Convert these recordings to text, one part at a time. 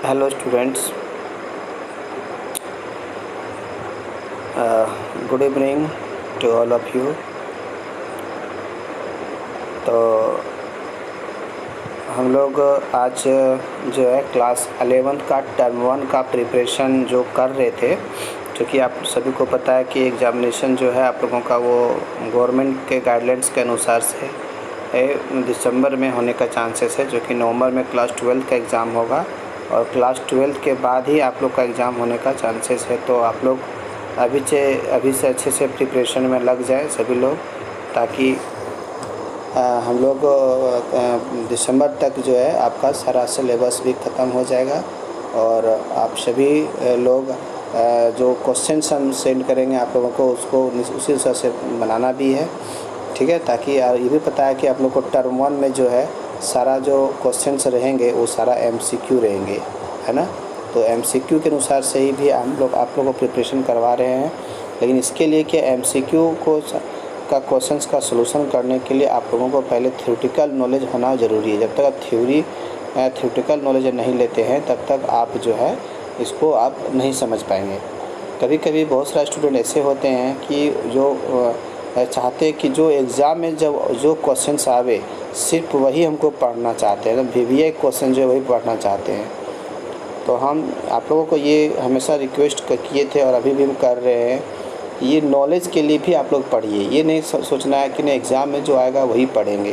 Hello students, good evening to all of you। तो हम लोग आज जो है क्लास 11th का टर्म 1 का प्रिपरेशन जो कर रहे थे, क्योंकि आप सभी को पता है कि एग्ज़ामिनेशन जो है आप लोगों का वो गवर्नमेंट के गाइडलाइंस के अनुसार से दिसंबर में होने का चांसेस है, जो कि नवंबर में क्लास 12 का एग्ज़ाम होगा और क्लास 12 के बाद ही आप लोग का एग्ज़ाम होने का चांसेस है। तो आप लोग अभी से अच्छे से प्रिपरेशन में लग जाएं सभी लोग, ताकि हम लोग दिसंबर तक जो है आपका सारा सिलेबस भी ख़त्म हो जाएगा और आप सभी लोग जो क्वेश्चंस हम सेंड करेंगे आप लोगों को उसको उसी हिसाब से बनाना भी है, ठीक है। ताकि ये भी पता है कि आप लोग को टर्म 1 में जो है सारा जो क्वेश्चंस रहेंगे वो सारा MCQ रहेंगे, है ना। तो MCQ के अनुसार से ही भी हम लोग आप लोगों को प्रिपरेशन करवा रहे हैं। लेकिन इसके लिए कि MCQ का क्वेश्चंस का सलूशन करने के लिए आप लोगों को पहले थ्योरेटिकल नॉलेज होना ज़रूरी है। जब तक आप थ्योरेटिकल नॉलेज नहीं लेते हैं तब तक आप जो है इसको आप नहीं समझ पाएंगे। कभी कभी बहुत सारे स्टूडेंट ऐसे होते हैं कि जो चाहते हैं कि जो एग्ज़ाम में जब जो क्वेश्चंस आवे सिर्फ वही हमको पढ़ना चाहते हैं, तो VBA क्वेश्चन जो है वही पढ़ना चाहते हैं। तो हम आप लोगों को ये हमेशा रिक्वेस्ट किए थे और अभी भी हम कर रहे हैं, ये नॉलेज के लिए भी आप लोग पढ़िए। ये नहीं सोचना है कि नहीं एग्ज़ाम में जो आएगा वही पढ़ेंगे,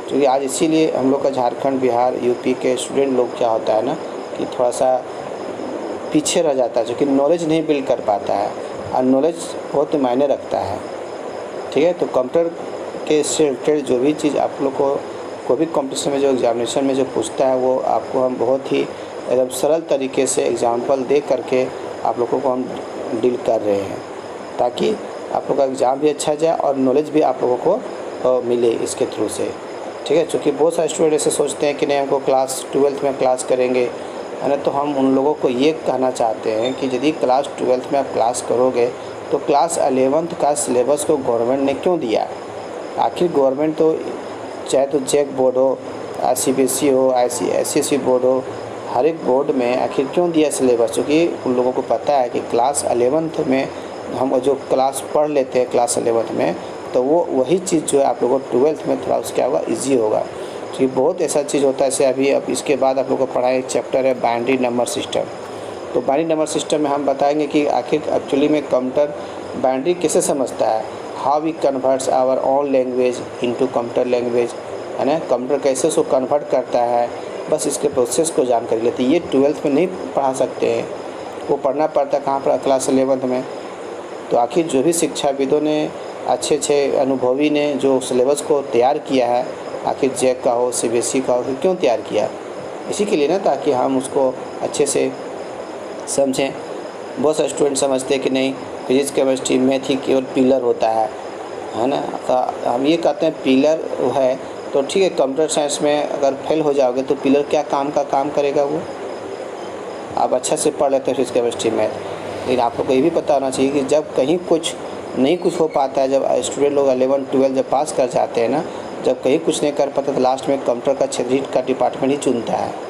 क्योंकि आज इसीलिए हम लोग का झारखंड, बिहार, यूपी के स्टूडेंट लोग क्या होता है ना कि थोड़ा सा पीछे रह जाता है, जो कि नॉलेज नहीं बिल्ड कर पाता है। और नॉलेज बहुत मायने रखता है, ठीक है। तो कंप्यूटर के से रिलेटेड जो भी चीज़ आप लोग को कोई भी कॉम्पिटिशन में जो एग्ज़ामिनेशन में जो पूछता है वो आपको हम बहुत ही एकदम सरल तरीके से एग्ज़ाम्पल दे करके आप लोगों को हम डील कर रहे हैं, ताकि आप लोग का एग्ज़ाम भी अच्छा जाए और नॉलेज भी आप लोगों को मिले इसके थ्रू से, ठीक है। क्योंकि बहुत सारे स्टूडेंट ऐसे सोचते हैं कि नहीं हमको क्लास 12th में क्लास करेंगे, है ना। तो हम उन लोगों को ये कहना चाहते हैं कि यदि क्लास 12th में आप क्लास करोगे तो क्लास 11th का सिलेबस को गवर्नमेंट ने क्यों दिया। आखिर गवर्नमेंट तो चाहे तो जेक बोर्ड हो, CBSE हो, ICSE बोर्ड हो, हर एक बोर्ड में आखिर क्यों दिया सिलेबस, क्योंकि उन लोगों को पता है कि क्लास 11th में हम जो क्लास पढ़ लेते हैं क्लास 11th में, तो वो वही चीज़ जो है आप लोगों को 12th में थोड़ा उसका होगा ईजी होगा। क्योंकि बहुत ऐसा चीज़ होता है, जैसे अब इसके बाद आप लोगों को पढ़ाएं एक चैप्टर है बाइनरी नंबर सिस्टम। तो बाइनरी नंबर सिस्टम में हम बताएंगे कि आखिर एक्चुअली में कंप्यूटर बाइनरी कैसे समझता है, how we converts our own language into computer language, है ना। कंप्यूटर कैसे उसको कन्वर्ट करता है, बस इसके प्रोसेस को जानकारी लेते हैं। ये 12th में नहीं पढ़ा सकते हैं, वो पढ़ना पड़ता कहाँ पर, क्लास 11th में। तो आखिर जो भी शिक्षाविदों ने अच्छे अनुभवी ने जो सिलेबस को तैयार किया है, आखिर जेक का हो, CBSE का हो, तो क्यों तैयार किया, इसी के लिए ना, ताकि हम उसको अच्छे से समझें। बहुत सारे स्टूडेंट समझते हैं कि नहीं फिजिक्स, केमिस्ट्री, मैथ ही केवल पिलर होता है ना। तो हम ये कहते हैं पिलर है तो ठीक है, कंप्यूटर साइंस में अगर फेल हो जाओगे तो पिलर क्या काम करेगा, वो आप अच्छा से पढ़ लेते हैं फिजिक्स, केमिस्ट्री, मैथ। लेकिन आप लोग को ये भी पता होना चाहिए कि जब कहीं कुछ हो पाता है, जब स्टूडेंट लोग 11 12 जब पास कर जाते हैं ना, जब कहीं कुछ नहीं कर पाते तो लास्ट में कंप्यूटर का क्षेत्रीय का डिपार्टमेंट ही चुनता है।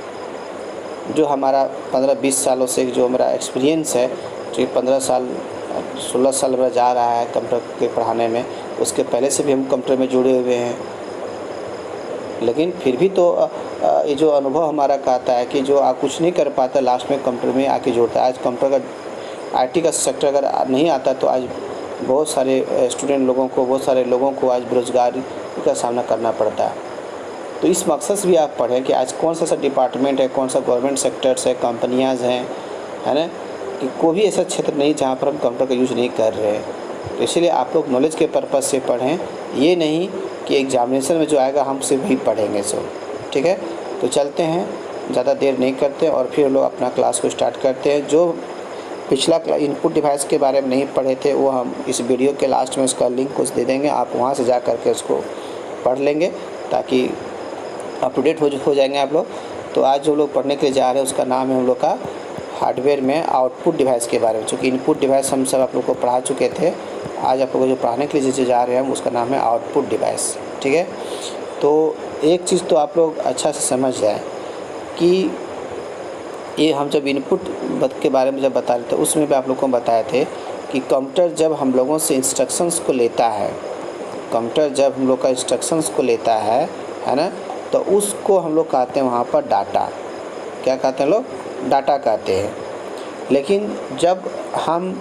जो हमारा 15-20 सालों से जो मेरा एक्सपीरियंस है, जो 15 साल 16 साल मेरा जा रहा है कंप्यूटर के पढ़ाने में, उसके पहले से भी हम कंप्यूटर में जुड़े हुए हैं। लेकिन फिर भी तो ये जो अनुभव हमारा कहता है कि जो आप कुछ नहीं कर पाता लास्ट में कंप्यूटर में आके जोड़ता है। आज कंप्यूटर का IT का सेक्टर अगर नहीं आता तो आज बहुत सारे स्टूडेंट लोगों को, बहुत सारे लोगों को आज बेरोजगारी का सामना करना पड़ता है। तो इस मकसद से भी आप पढ़ें कि आज कौन सा डिपार्टमेंट है, कौन सा गवर्नमेंट सेक्टर्स है, कंपनियाज़ हैं, है ना, कि कोई भी ऐसा क्षेत्र नहीं जहाँ पर हम कंप्यूटर का यूज़ नहीं कर रहे हैं। तो इसलिए आप लोग नॉलेज के पर्पज़ से पढ़ें, ये नहीं कि एग्जामिनेशन में जो आएगा हम सिर्फ वही पढ़ेंगे सब, ठीक है। तो चलते हैं, ज़्यादा देर नहीं करते और फिर लोग अपना क्लास को स्टार्ट करते हैं। जो पिछला इनपुट डिवाइस के बारे में नहीं पढ़े थे वो हम इस वीडियो के लास्ट में उसका लिंक कुछ दे देंगे, आप वहाँ से जा कर के उसको पढ़ लेंगे ताकि अप टू डेट हो जाएंगे आप लोग। तो आज जो लोग पढ़ने के लिए जा रहे हैं उसका नाम है हम लोग का हार्डवेयर में आउटपुट डिवाइस के बारे में। चूँकि इनपुट डिवाइस हम सब आप लोग को पढ़ा चुके थे, आज आप लोग को जो पढ़ाने के लिए जो जा रहे हैं उसका नाम है आउटपुट डिवाइस, ठीक है। तो एक चीज़ तो आप लोग अच्छा से समझ जाए कि ये हम जब इनपुट के बारे में जब बता रहे थे उसमें भी आप लोगों को बताए थे कि कंप्यूटर जब हम लोगों से इंस्ट्रक्शंस को लेता है, कंप्यूटर जब हम लोग का इंस्ट्रक्शंस को लेता है ना, तो उसको हम लोग कहते हैं वहाँ पर डाटा। क्या कहते हैं लोग? डाटा कहते हैं। लेकिन जब हम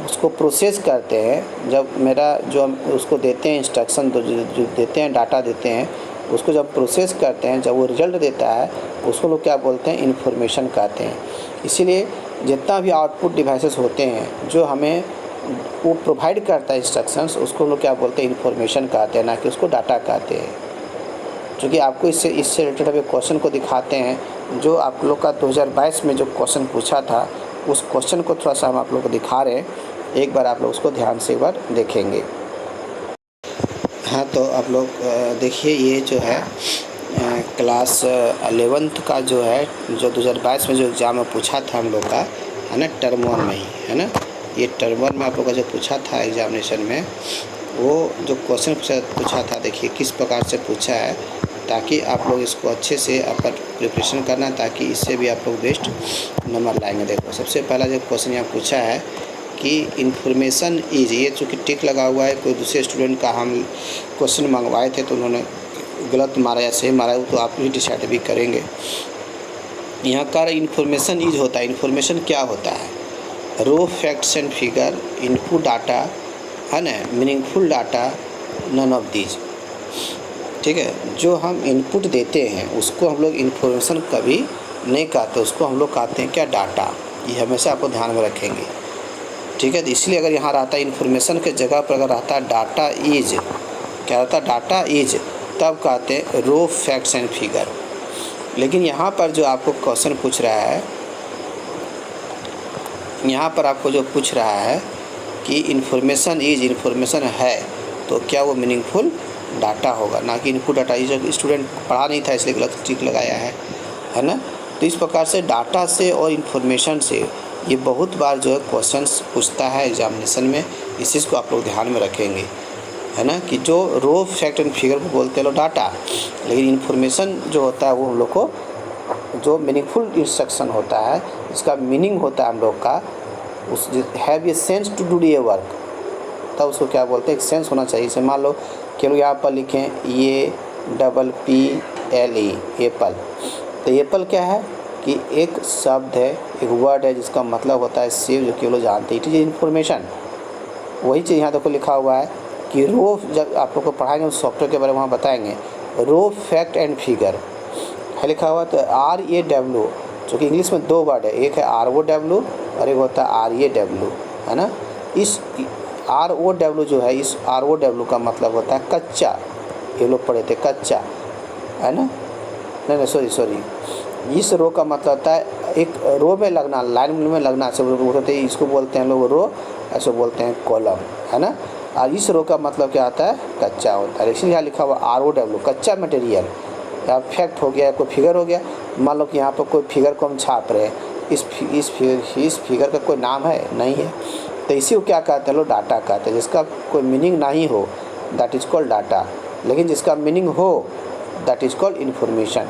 उसको प्रोसेस करते हैं, जब मेरा जो हम उसको देते हैं इंस्ट्रक्शन जो देते हैं, डाटा देते हैं, उसको जब प्रोसेस करते हैं, जब वो रिज़ल्ट देता है उसको लोग क्या बोलते हैं? इन्फॉर्मेशन कहते हैं। इसीलिए जितना भी आउटपुट डिवाइसेस होते हैं जो हमें वो प्रोवाइड करता है इंस्ट्रक्शंस, उसको लोग क्या बोलते हैं? इन्फॉर्मेशन कहते हैं, ना कि उसको डाटा कहते हैं। क्योंकि आपको इससे रिलेटेड अभी क्वेश्चन को दिखाते हैं जो आप लोग का 2022 में जो क्वेश्चन पूछा था, उस क्वेश्चन को थोड़ा सा हम आप लोग को दिखा रहे हैं। एक बार आप लोग उसको ध्यान से एक बार देखेंगे। हाँ, तो आप लोग देखिए, ये जो है क्लास 11th का जो है, जो 2022 में जो एग्ज़ाम में पूछा था हम लोग का, है ना, टर्म 1 में ही, है ना, ये टर्म 1 में आप लोग का जो पूछा था एग्जामिनेशन में, वो जो क्वेश्चन पूछा था, देखिए किस प्रकार से पूछा है, ताकि आप लोग इसको अच्छे से अपन प्रिपरेशन करना, ताकि इससे भी आप लोग बेस्ट नंबर लाएंगे। देखो, सबसे पहला जो क्वेश्चन यहाँ पूछा है कि इन्फॉर्मेशन इज, ये चूँकि टिक लगा हुआ है, कोई दूसरे स्टूडेंट का हम क्वेश्चन मंगवाए थे तो उन्होंने गलत मारा या सही मारा, तो आप भी डिसाइड भी करेंगे। यहाँ का इन्फॉर्मेशन इज होता है। इन्फॉर्मेशन क्या होता है? Raw facts and figure, input data, है ना, meaningful data, none of these. ठीक है, जो हम इनपुट देते हैं उसको हम लोग इन्फॉर्मेशन कभी नहीं कहते, उसको हम लोग कहते हैं क्या? डाटा। ये हमेशा आपको ध्यान में रखेंगे। ठीक है, तो इसलिए अगर यहाँ रहता है इन्फॉर्मेशन के जगह पर अगर रहता है डाटा इज, क्या रहता है? डाटा इज, तब कहते हैं रो फैक्ट्स एंड फिगर। लेकिन यहाँ पर जो आपको क्वेश्चन पूछ रहा है, यहाँ पर आपको जो पूछ रहा है कि इन्फॉर्मेशन इज, इन्फॉर्मेशन है, तो क्या वो मीनिंगफुल डाटा होगा, ना कि इनपुट डाटा। ये स्टूडेंट पढ़ा नहीं था इसलिए गलत टिक लगाया है ना। तो इस प्रकार से डाटा से और इन्फॉर्मेशन से ये बहुत बार जो है क्वेश्चंस पूछता है एग्जामिनेशन में। इस चीज़ को आप लोग ध्यान में रखेंगे, है ना, कि जो रो फैक्ट एंड फिगर को बोलते हैं लोग डाटा, लेकिन इन्फॉर्मेशन जो होता है वो हम लोग को जो मीनिंगफुल इंस्ट्रक्शन होता है, इसका मीनिंग होता है हम लोग का, उस have a sense to do a work, तब उसको क्या बोलते हैं? एक सेंस होना चाहिए। जैसे मान लो कि लोग यहाँ पर लिखें ये PPLE, एप्पल। तो एप्पल क्या है कि एक शब्द है, एक वर्ड है जिसका मतलब होता है सेव, जो कि लोग जानते हैं। It is information. वही चीज़ यहाँ देखो लिखा हुआ है कि रो, जब आप लोग को पढ़ाएंगे सॉफ्टवेयर के बारे में वहाँ बताएंगे, रो फैक्ट एंड फिगर है लिखा हुआ। तो RAW, जो कि इंग्लिश में दो वर्ड है, एक है ROW और एक होता है RAW, है ना। इस ROW जो है, इस ROW का मतलब होता है कच्चा। ये लोग पढ़े थे कच्चा, है ना। नहीं, सॉरी, इस रो का मतलब होता है एक रो में लगना, लाइन में लगना से बोलते हैं, इसको बोलते हैं लोग रो, ऐसे बोलते हैं कॉलम, है ना। और इस रो का मतलब क्या आता है? कच्चा होता है। इसलिए यहाँ लिखा हुआ ROW, कच्चा मटेरियल। या फैक्ट हो गया, कोई फिगर हो गया। मान लो कि यहाँ पर कोई फिगर को हम छाप रहे हैं, इस फिगर का कोई नाम है नहीं है, तो इसी को क्या कहते हैं लोग? डाटा कहते हैं। जिसका कोई मीनिंग नहीं हो दैट इज़ कॉल्ड डाटा, लेकिन जिसका मीनिंग हो दैट इज़ कॉल्ड इन्फॉर्मेशन।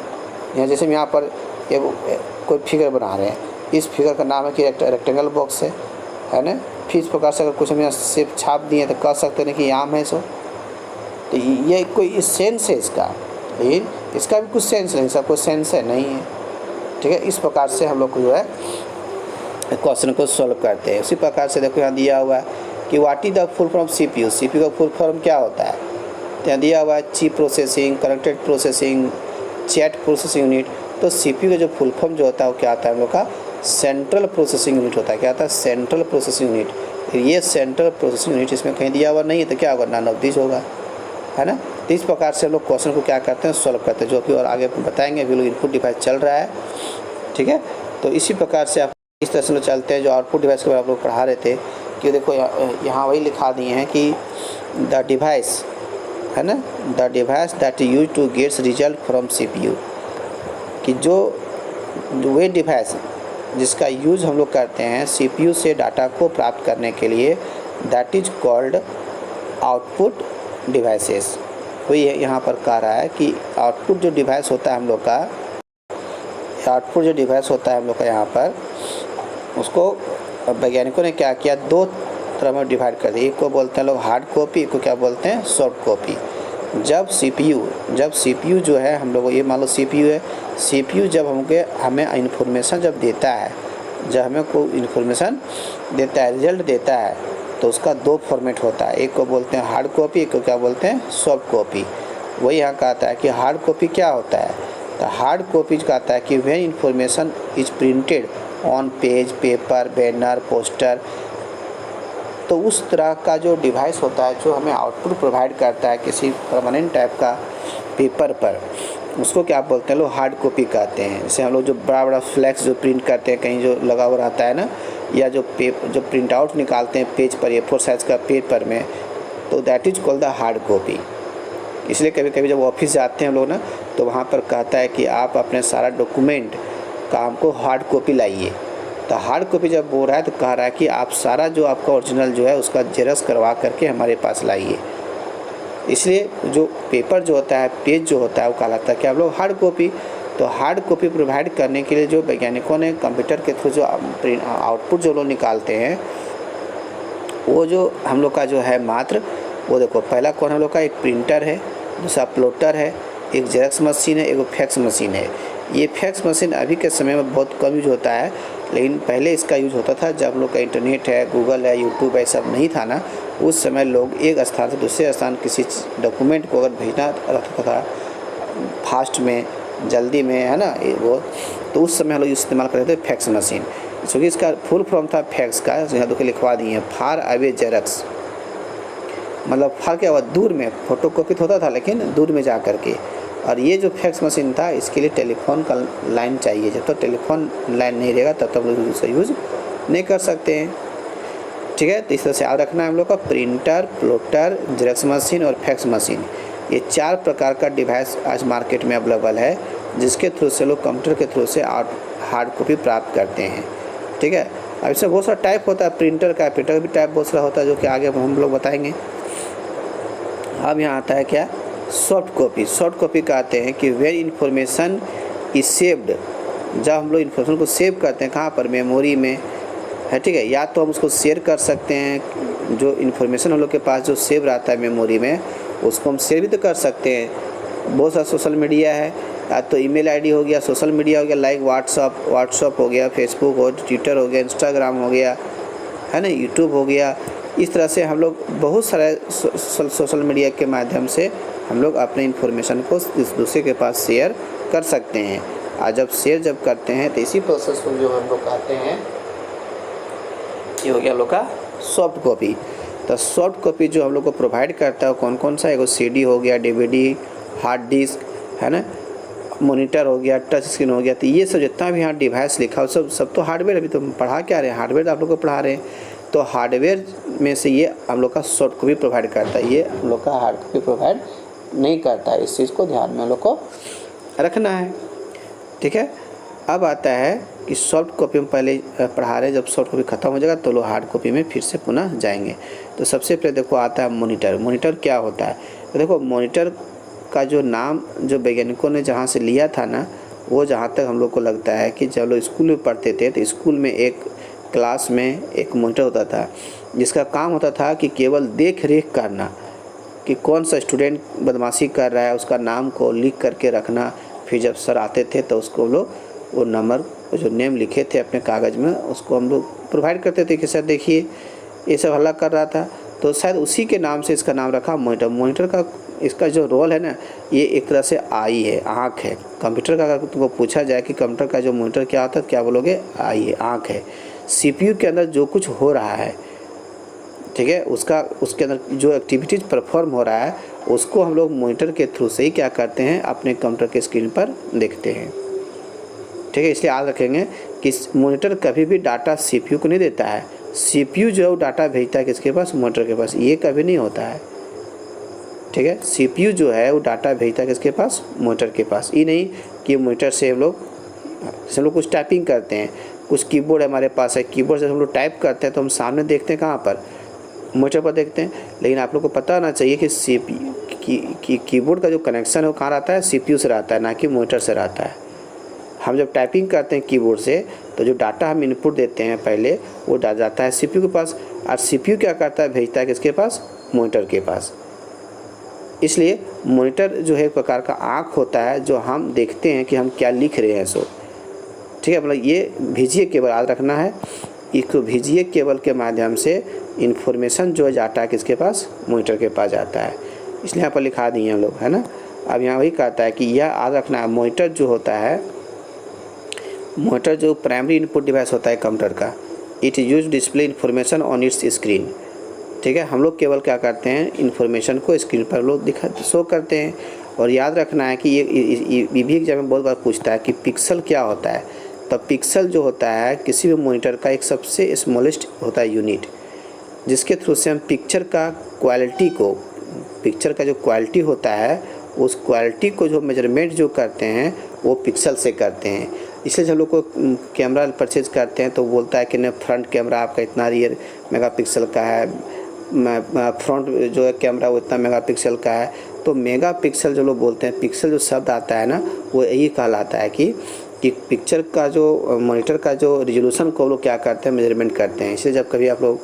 यहाँ जैसे हम यहाँ पर कोई फिगर बना रहे हैं, इस फिगर का नाम है कि रेक्टेंगल बॉक्स है ना। फिर इस प्रकार से अगर कुछ हम यहाँ सिर्फ छाप दिए तो कह सकते हैं कि आम है सो, तो ये कोई सेंस है इसका, लेकिन इसका भी कुछ सेंस नहीं, इसका कोई सेंस है नहीं है। ठीक है, इस प्रकार से हम लोग को जो है क्वेश्चन को सॉल्व करते हैं। उसी प्रकार से देखो यहाँ दिया हुआ है कि what is the full form CPU। CPU का फुल फॉर्म क्या होता है? तो यहाँ दिया हुआ है chip processing, connected processing, chat processing unit. तो CPU का जो फुल फॉर्म जो होता है वो क्या आता है हम लोग का? सेंट्रल प्रोसेसिंग यूनिट होता है। क्या आता है? Central processing unit. ये सेंट्रल प्रोसेसिंग यूनिट इसमें कहीं दिया हुआ नहीं है, तो क्या होगा? नन ऑफ दिस होगा, है ना। तो इस प्रकार से हम लोग क्वेश्चन को क्या करते हैं? सॉल्व करते हैं, जो कि और आगे बताएंगे। अभी लोग इनपुट डिवाइस चल रहा है, ठीक है। तो इसी प्रकार से आप इस तरह से लोग चलते हैं। जो आउटपुट डिवाइस के बारे में आप लोग पढ़ा रहे थे कि देखो यहाँ वही लिखा दिए हैं कि द डिवाइस, है ना, the device that use to gets result from CPU, कि जो वे डिवाइस जिसका यूज़ हम लोग करते हैं CPU से डाटा को प्राप्त करने के लिए, that is called output devices. वही यहाँ पर कह रहा है कि आउटपुट जो डिवाइस होता है हम लोग का, आउटपुट जो डिवाइस होता है हम लोग का यहाँ पर, उसको वैज्ञानिकों ने क्या किया, दो तरह में डिवाइड कर दिया। एक को बोलते हैं लोग हार्ड कॉपी, एक को क्या बोलते हैं सॉफ्ट कॉपी। जब सीपीयू जो है हम लोग, ये मान लो सीपीयू है, सीपीयू जब हमें इन्फॉर्मेशन जब देता है, जब हमें कोई इन्फॉर्मेशन देता है, रिजल्ट देता है, तो उसका दो फॉर्मेट होता है। एक को बोलते हैं हार्ड कॉपी, एक को क्या बोलते हैं सॉफ्ट कॉपी। वही यहाँ कहता है कि हार्ड कॉपी क्या होता है, तो हार्ड कॉपी कहता है कि when information is printed on page, paper, banner, poster, तो उस तरह का जो डिवाइस होता है जो हमें आउटपुट प्रोवाइड करता है किसी परमानेंट टाइप का पेपर पर, उसको क्या बोलते हैं लोग हार्ड कॉपी कहते हैं। जैसे हम लोग जो बड़ा बड़ा फ्लैक्स जो प्रिंट करते हैं कहीं जो लगा हुआ रहता है ना, या जो प्रिंट आउट निकालते हैं पेज पर, A4 साइज़ का पेपर में, तो that is called the hard copy. इसलिए कभी कभी जब ऑफिस जाते हैं हम लोग ना, तो वहाँ पर कहता है कि आप अपने सारा डॉक्यूमेंट का हमको हार्ड कॉपी लाइए। तो हार्ड कॉपी जब बोल रहा है तो कह रहा है कि आप सारा जो आपका ओरिजिनल जो है उसका जेरॉक्स करवा करके हमारे पास लाइए। इसलिए जो पेपर जो होता है, पेज जो होता है, वो कहलाता है कि आप लोग हार्ड कॉपी। तो हार्ड कॉपी प्रोवाइड करने के लिए जो वैज्ञानिकों ने कंप्यूटर के थ्रू जो आउटपुट जो लोग निकालते हैं, वो जो हम लोग का जो है मात्र, वो देखो पहला कौन हम लोग का, एक प्रिंटर है, दूसरा प्लॉटर है, एक जेरॉक्स मशीन है, एक फैक्स मशीन है। ये फैक्स मशीन अभी के समय में बहुत कम यूज होता है, लेकिन पहले इसका यूज होता था जब हम लोग का इंटरनेट है, गूगल है, यूट्यूब है, सब नहीं था ना, उस समय लोग एक स्थान से दूसरे स्थान किसी डॉक्यूमेंट को अगर भेजना रहता था फास्ट में, जल्दी में, है ना वो, तो उस समय हम लोग इस्तेमाल करते थे फैक्स मशीन। क्योंकि इसका फुल फॉर्म था फैक्स का, यहाँ तो लिखवा दिए हैं, फार अवे जेरॉक्स। मतलब फार क्या हुआ, दूर में फोटो कॉपी होता था लेकिन दूर में जा कर के। और ये जो फैक्स मशीन था इसके लिए टेलीफोन का लाइन चाहिए, जब तक टेलीफोन लाइन नहीं रहेगा तब तक लोग उसे यूज़ नहीं कर सकते हैं। ठीक है, तो इस तरह से याद रखना है हम लोग का, प्रिंटर, प्लॉटर, जेरॉक्स मशीन और फैक्स मशीन, ये 4 प्रकार का डिवाइस आज मार्केट में अवेलेबल है, जिसके थ्रू से लोग कंप्यूटर के थ्रू से हार्ड कॉपी प्राप्त करते हैं। ठीक है, अब इसमें बहुत सारा टाइप होता है, प्रिंटर का भी टाइप बहुत सारा होता है, जो कि आगे हम लोग बताएंगे। अब यहाँ आता है क्या, सॉफ्ट कॉपी। सॉफ्ट कॉपी कहते हैं कि वेयर इन्फॉर्मेशन इज सेव्ड, जब हम लोग इन्फॉर्मेशन को सेव करते हैं कहाँ पर, मेमोरी में है। ठीक है, या तो हम उसको शेयर कर सकते हैं, जो इन्फॉर्मेशन हम लोग के पास जो सेव रहता है मेमोरी में, उसको हम शेयर भी तो कर सकते हैं। बहुत सारा सोशल मीडिया है, या तो ईमेल आईडी हो गया, सोशल मीडिया हो गया, लाइक व्हाट्सअप हो गया, फेसबुक हो, ट्विटर हो गया, इंस्टाग्राम हो गया, है ना, यूट्यूब हो गया। इस तरह से हम लोग बहुत सारे सोशल मीडिया के माध्यम से हम लोग अपने इन्फॉर्मेशन को इस दूसरे के पास शेयर कर सकते हैं। और जब शेयर करते हैं तो इसी प्रोसेस को जो हम लोग कहते हैं, ये हो गया हम लोग का सॉफ्ट कॉपी। तो सॉफ्ट कॉपी जो हम लोग को प्रोवाइड करता है कौन कौन सा, एगो CD हो गया, DVD, हार्ड डिस्क, है ना, मॉनिटर हो गया, टच स्क्रीन हो गया। तो ये सब जितना भी यहाँ डिवाइस लिखा हो सब तो हार्डवेयर। अभी तो पढ़ा क्या रहे हैं, हार्डवेयर तो आप लोग को पढ़ा रहे हैं। तो हार्डवेयर में से ये हम लोग का सॉफ्ट कॉपी प्रोवाइड करता है, ये हम लोग का हार्ड कॉपी प्रोवाइड नहीं करता है। इस चीज़ को ध्यान में हम लोग को रखना है। ठीक है, अब आता है कि सॉफ्ट कॉपी में पहले पढ़ा रहे हैं, जब सॉफ्ट कॉपी ख़त्म हो जाएगा तो लोग हार्ड कॉपी में फिर से पुनः जाएंगे। तो सबसे पहले देखो आता है मॉनिटर। मॉनिटर क्या होता है, तो देखो मॉनिटर का जो नाम जो वैज्ञानिकों ने जहाँ से लिया था ना, वो जहाँ तक हम लोग को लगता है कि जब लोग स्कूल में पढ़ते थे तो स्कूल में एक क्लास में एक मॉनिटर होता था, जिसका काम होता था कि केवल देख रेख करना कि कौन सा स्टूडेंट बदमाशी कर रहा है, उसका नाम को लिख करके रखना। फिर जब सर आते थे तो उसको लोग वो नंबर जो नेम लिखे थे अपने कागज़ में, उसको हम लोग प्रोवाइड करते थे कि सर देखिए ये सब हल्ला कर रहा था, तो शायद उसी के नाम से इसका नाम रखा मॉनिटर। मॉनिटर का इसका जो रोल है ना, ये एक तरह से आई है, आँख है। कंप्यूटर का अगर तुमको पूछा जाए कि कंप्यूटर का जो मॉनिटर क्या होता है, क्या बोलोगे, आई है, आँख है। CPU के अंदर जो कुछ हो रहा है, ठीक है, उसके अंदर जो एक्टिविटीज़ परफॉर्म हो रहा है, उसको हम लोग मॉनिटर के थ्रू से ही क्या करते हैं, अपने कंप्यूटर के स्क्रीन पर देखते हैं। ठीक है, इसलिए याद रखेंगे कि मॉनिटर कभी भी डाटा CPU को नहीं देता है। CPU जो है वो डाटा भेजता है किसके पास, मॉनिटर के पास। ये कभी नहीं होता है। ठीक है, CPU जो है वो डाटा भेजता है किसके पास, मॉनिटर के पास। ये नहीं कि मॉनिटर से हम लोग कुछ टाइपिंग करते हैं, कुछ कीबोर्ड हमारे पास है, कीबोर्ड से हम लोग टाइप करते हैं तो हम सामने देखते हैं कहाँ पर, मॉनिटर पर देखते हैं। लेकिन आप लोग को पता होना चाहिए कि CPU कीबोर्ड का जो कनेक्शन है वो कहाँ रहता है, CPU से रहता है, ना कि मॉनिटर से रहता है। हम जब टाइपिंग करते हैं कीबोर्ड से तो जो डाटा हम इनपुट देते हैं पहले वो जाता है सीपीयू के पास, और सीपीयू क्या करता है, भेजता है किसके पास, मॉनिटर के पास। इसलिए मॉनिटर जो है एक प्रकार का आँख होता है जो हम देखते हैं कि हम क्या लिख रहे हैं। सो ठीक है, मतलब ये VGA केबल याद रखना है। एक VGA केबल के माध्यम से इन्फॉर्मेशन जो जाता है किसके पास, मॉनिटर के पास जाता है। इसलिए यहाँ पर लिखा दिए हैं लोग, है ना। अब यहाँ वही कहता है कि यह याद रखना है, मॉनिटर जो होता है, मॉनिटर जो प्राइमरी इनपुट डिवाइस होता है कंप्यूटर का, it use display information on it's screen. ठीक है, हम लोग केवल क्या करते हैं, इन्फॉर्मेशन को स्क्रीन पर लोग शो करते हैं। और याद रखना है कि ये भी एग्जाम में बहुत बार पूछता है कि पिक्सल क्या होता है। तो पिक्सल जो होता है किसी भी मॉनिटर का एक सबसे स्मॉलेस्ट होता है यूनिट, जिसके थ्रू से हम पिक्चर का क्वालिटी को, पिक्चर का जो क्वालिटी होता है उस क्वालिटी को जो मेजरमेंट जो करते हैं वो पिक्सल से करते हैं। इसलिए जब लोग को कैमरा परचेज करते हैं तो बोलता है कि नहीं फ्रंट कैमरा आपका इतना रियर मेगापिक्सल का है, फ्रंट जो है कैमरा वो इतना मेगापिक्सल का है। तो मेगापिक्सल जो लोग बोलते हैं, पिक्सल जो शब्द आता है ना, वो यही कहलाता है कि पिक्चर का जो मॉनिटर का जो रिजोल्यूशन को लोग क्या करते हैं, मेजरमेंट करते हैं। इसलिए जब कभी आप लोग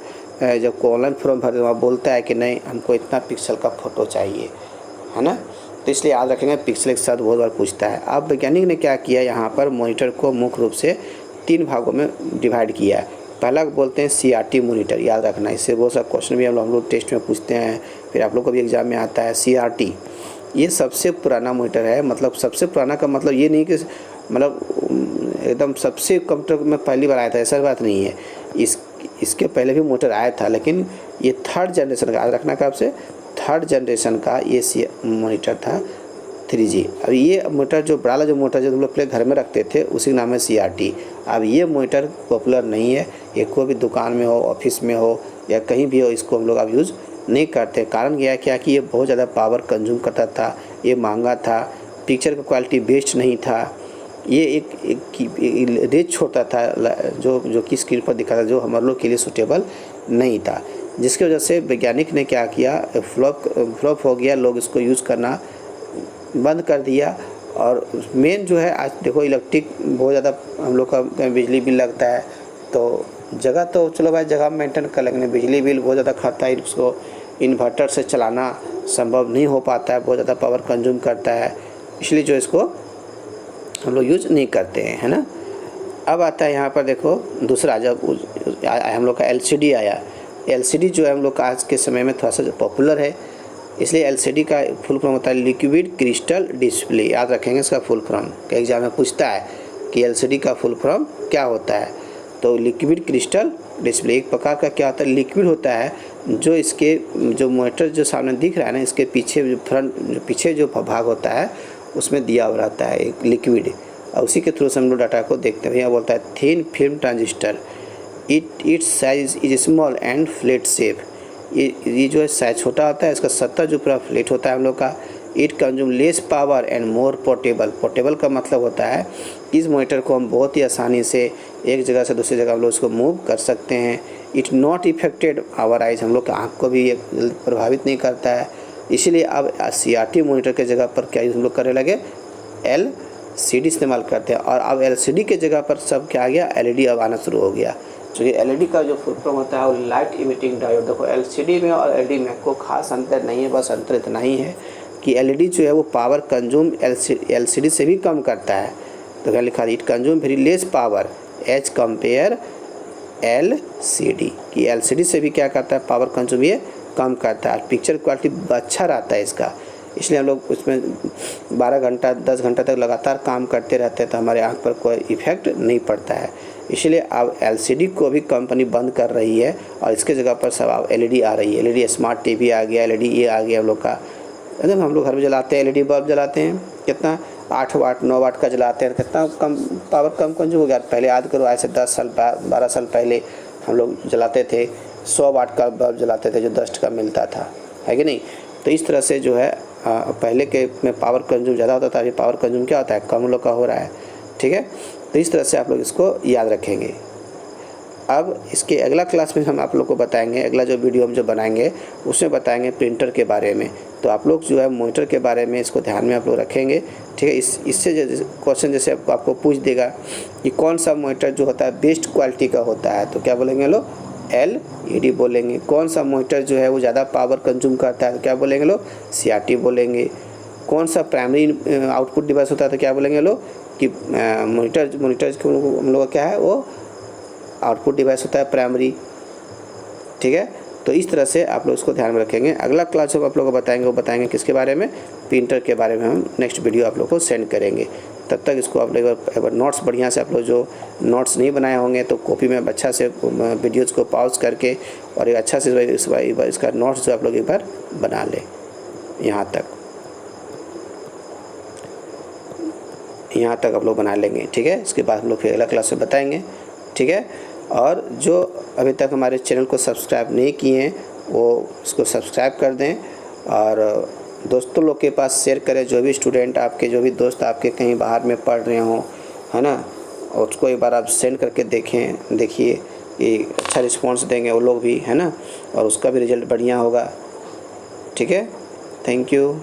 जब ऑनलाइन फॉर्म भरते हैं वहाँ बोलता है कि नहीं हमको इतना पिक्सल का फ़ोटो चाहिए, है ना। तो इसलिए याद रखेंगे पिक्सल एक साथ बहुत बार पूछता है। अब वैज्ञानिक ने क्या किया, यहाँ पर मॉनिटर को मुख्य रूप से 3 भागों में डिवाइड किया है। पहला बोलते हैं CRT मॉनिटर, याद रखना, इससे बहुत सा क्वेश्चन भी हम लोग टेस्ट में पूछते हैं, फिर आप लोग को भी एग्जाम में आता है। CRT ये सबसे पुराना मॉनिटर है। मतलब सबसे पुराना का मतलब ये नहीं कि मतलब एकदम सबसे कंप्यूटर में पहली बार आया था, ऐसा बात नहीं है। इसके पहले भी मोटर आया था, लेकिन ये 3rd जनरेशन का, याद रखना का आपसे 3rd जनरेशन का ये मॉनिटर था 3G। अब ये मोटर जो बड़ा जो मोटर जो हम लोग पहले घर में रखते थे उसी का नाम है CRT। अब ये मोटर पॉपुलर नहीं है, ये कोई भी दुकान में हो, ऑफिस में हो या कहीं भी हो, इसको हम लोग अब यूज़ नहीं करते। कारण यह है क्या कि ये बहुत ज़्यादा पावर कंज्यूम करता था, ये महंगा था, पिक्चर का क्वालिटी बेस्ट नहीं था, ये एक रेज छोड़ता था जो कि स्क्रीन पर दिखा था, जो हम लोग के लिए सूटेबल नहीं था। जिसकी वजह से वैज्ञानिक ने क्या किया, फ्लॉप हो गया, लोग इसको यूज़ करना बंद कर दिया। और मेन जो है आज देखो इलेक्ट्रिक बहुत ज़्यादा हम लोग का बिजली बिल लगता है, तो जगह तो चलो भाई जगह मेंटेन कर लेंगे, बिजली बिल बहुत ज़्यादा खाता है, उसको इन्वर्टर से चलाना संभव नहीं हो पाता है, बहुत ज़्यादा पावर कंज्यूम करता है, इसलिए जो इसको हम लोग यूज नहीं करते हैं, है ना। अब आता है यहाँ पर देखो दूसरा, जब हम लोग का LCD आया, LCD जो है हम लोग का आज के समय में थोड़ा सा पॉपुलर है, इसलिए LCD का फुल फॉर्म होता है लिक्विड क्रिस्टल डिस्प्ले। याद रखेंगे इसका फुल फॉर्म, कई एग्जाम में पूछता है कि LCD का फुल फॉर्म क्या होता है। तो लिक्विड क्रिस्टल डिस्प्ले एक प्रकार का क्या होता है, लिक्विड होता है जो इसके जो मॉनिटर जो सामने दिख रहा है ना, इसके पीछे जो पीछे जो भाग होता है उसमें दिया हुआ रहता है एक लिक्विड, और उसी के थ्रू से हम लोग डाटा को देखते हैं। यहाँ बोलता है thin film transistor, it's size is small and flat shape. ये जो है साइज छोटा होता है, इसका सतह जो पूरा फ्लैट होता है हम लोग का। It consume less power and more portable. Portable का मतलब होता है इस मॉनिटर को हम बहुत ही आसानी से एक जगह से दूसरी जगह हम लोग इसको मूव कर सकते हैं। It not affected our eyes, हम लोग की आँख को भी प्रभावित नहीं करता है। इसीलिए अब CRT मॉनिटर के जगह पर क्या हम लोग करने लगे, LCD इस्तेमाल करते हैं। और अब LCD के जगह पर सब क्या आ गया, LED अब आना शुरू हो गया। तो ये LED का जो फुल फॉर्म होता है वो लाइट इमिटिंग डायोड। देखो LCD में और LED में कोई खास अंतर नहीं है, बस अंतर इतना ही है कि LED जो है वो पावर कंज्यूम LCD से भी कम करता है। तो क्या लिखा है, it consume very less power as compare LCD, कि LCD से भी क्या करता है, पावर कंज्यूम ये कम करता है। पिक्चर क्वालिटी अच्छा रहता है इसका, इसलिए हम लोग उसमें 12 घंटा 10 घंटा तक लगातार काम करते रहते हैं, तो हमारे आँख पर कोई इफेक्ट नहीं पड़ता है। इसलिए अब LCD को भी कंपनी बंद कर रही है और इसके जगह पर सब अब LED आ रही है। LED स्मार्ट TV आ गया, LED ये आ गया हम लोग का। एकदम हम लोग घर में जलाते हैं LED बल्ब जलाते हैं, कितना 8 वाट 9 वाट का जलाते हैं, कितना कम पावर कम कंज्यूम हो गया। पहले याद करो आज से 10 साल 12 साल पहले हम लोग जलाते थे 100 वाट का बल्ब जलाते थे जो 10 का मिलता था, है कि नहीं। तो इस तरह से जो है पहले के में पावर कंज्यूम ज़्यादा होता था, अभी पावर कंज्यूम क्या होता है, कम लोग का हो रहा है। ठीक है, तो इस तरह से आप लोग इसको याद रखेंगे। अब इसके अगला क्लास में हम आप लोग को बताएंगे, अगला जो वीडियो हम जो बनाएंगे उसमें बताएंगे प्रिंटर के बारे में। तो आप लोग जो है मॉनिटर के बारे में इसको ध्यान में आप लोग रखेंगे, ठीक है। इससे क्वेश्चन जैसे आपको पूछ देगा कि कौन सा मॉनिटर जो होता है बेस्ट क्वालिटी का होता है, तो क्या बोलेंगे लोग, LED बोलेंगे। कौन सा मॉनिटर जो है वो ज़्यादा पावर कंज्यूम करता है, तो क्या बोलेंगे लोग, CRT बोलेंगे। कौन सा प्राइमरी आउटपुट डिवाइस होता है, तो क्या बोलेंगे लोग कि मॉनिटर हम लोग का क्या है, वो आउटपुट डिवाइस होता है प्राइमरी, ठीक है। तो इस तरह से आप लोग इसको ध्यान में रखेंगे। अगला क्लास जब आप लोग को बताएंगे, वो बताएंगे किसके बारे में, प्रिंटर के बारे में हम नेक्स्ट वीडियो आप लोग को सेंड करेंगे। तब तक इसको आप लोग एक बार नोट्स बढ़िया से, आप लोग जो नोट्स नहीं बनाए होंगे तो कॉपी में अच्छा से वीडियोज़ को पॉज करके और एक अच्छा से इसका नोट्स जो आप लोग एक बार बना लें। यहाँ तक आप लोग बना लेंगे, ठीक है। इसके बाद हम लोग फिर अगला क्लास में बताएंगे, ठीक है। और जो अभी तक हमारे चैनल को सब्सक्राइब नहीं किए हैं वो इसको सब्सक्राइब कर दें और दोस्तों लोग के पास शेयर करें। जो भी स्टूडेंट आपके, जो भी दोस्त आपके कहीं बाहर में पढ़ रहे हों, है ना, और उसको एक बार आप सेंड करके देखिए कि अच्छा रिस्पॉन्स देंगे वो लोग भी, है ना, और उसका भी रिज़ल्ट बढ़िया होगा, ठीक है। Thank you.